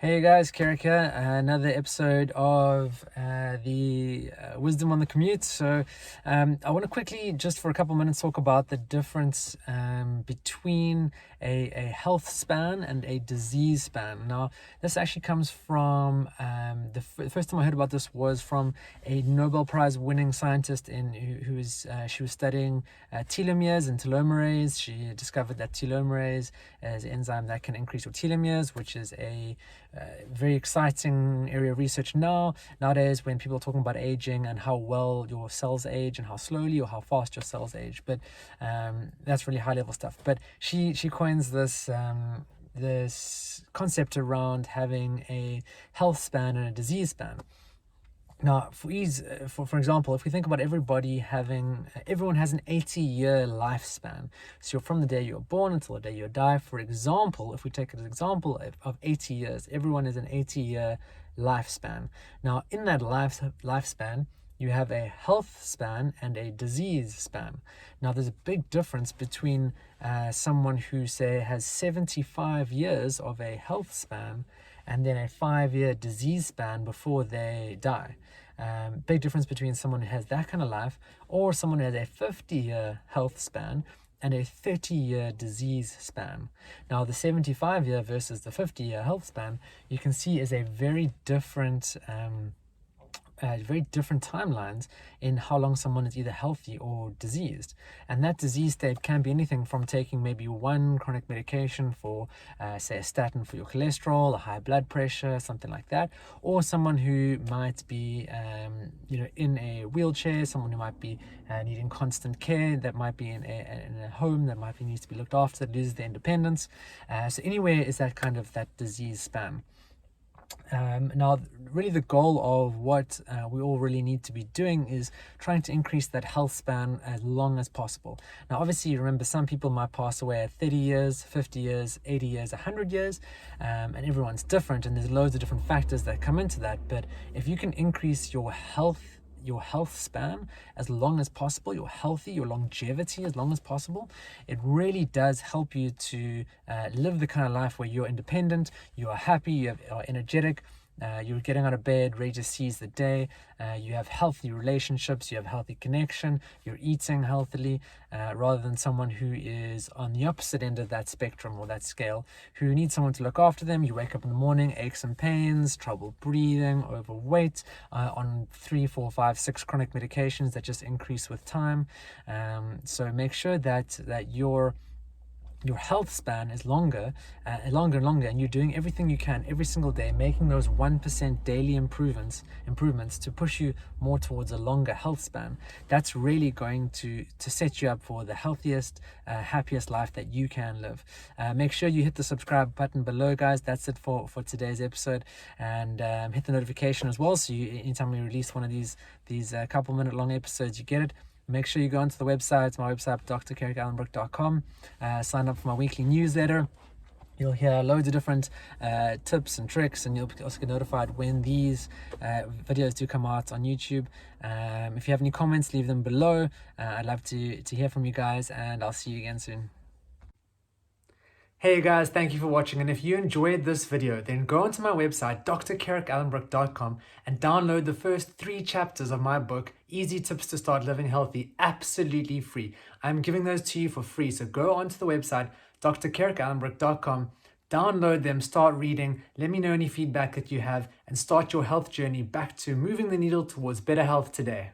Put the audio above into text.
Hey guys, Keric here. Another episode of the Wisdom on the Commute. I want to quickly, just for a couple minutes, talk about the difference between a health span and a disease span. Now, this actually comes from the first time I heard about this was from a Nobel Prize winning scientist she was studying telomeres and telomerase. She discovered that telomerase is an enzyme that can increase your telomeres, which is a very exciting area of research nowadays when people are talking about aging and how well your cells age and how slowly or how fast your cells age. But that's really high level stuff. But she coins this concept around having a health span and a disease span. Now, for example, if we think about everyone has an 80-year lifespan. So from the day you're born until the day you die. For example, if we take an example of 80 years, everyone is an 80-year lifespan. Now, in that lifespan, you have a health span and a disease span. Now, there's a big difference between someone who, say, has 75 years of a health span and then a 5-year disease span before they die. Big difference between someone who has that kind of life or someone who has a 50-year health span and a 30-year disease span. Now, the 75-year versus the 50-year health span, you can see is a very different timelines in how long someone is either healthy or diseased. And that disease state can be anything from taking maybe one chronic medication for, say, a statin for your cholesterol, a high blood pressure, something like that, or someone who might be, in a wheelchair, someone who might be needing constant care, that might be in a home, that might be needs to be looked after, that loses their independence. So anywhere is that kind of that disease span. Now, really the goal of what we all really need to be doing is trying to increase that health span as long as possible. Now, obviously, remember, some people might pass away at 30 years, 50 years, 80 years, 100 years, and everyone's different, and there's loads of different factors that come into that. But if you can increase your health span as long as possible, your longevity as long as possible, it really does help you to live the kind of life where you're independent, you are happy, you are energetic, you're getting out of bed, ready to seize the day, you have healthy relationships, you have healthy connection, you're eating healthily, rather than someone who is on the opposite end of that spectrum or that scale, who needs someone to look after them. You wake up in the morning, aches and pains, trouble breathing, overweight, on 3, 4, 5, 6 chronic medications that just increase with time. So make sure that your health span is longer and longer, and you're doing everything you can every single day, making those 1% daily improvements to push you more towards a longer health span. That's really going to set you up for the healthiest, happiest life that you can live. Make sure you hit the subscribe button below, guys. That's it for today's episode, and hit the notification as well, so anytime we release one of these couple minute long episodes, you get it. Make sure you go onto the website, my website, drkericallenbrook.com, sign up for my weekly newsletter. You'll hear loads of different tips and tricks, and you'll also get notified when these videos do come out on YouTube. If you have any comments, leave them below. I'd love to hear from you guys, and I'll see you again soon. Hey guys, thank you for watching, and if you enjoyed this video, then go onto my website, drkericallenbrook.com, and download the first 3 chapters of my book, Easy Tips to Start Living Healthy, absolutely free. I'm giving those to you for free, so go onto the website, drkericallenbrook.com, download them, start reading, let me know any feedback that you have, and start your health journey back to moving the needle towards better health today.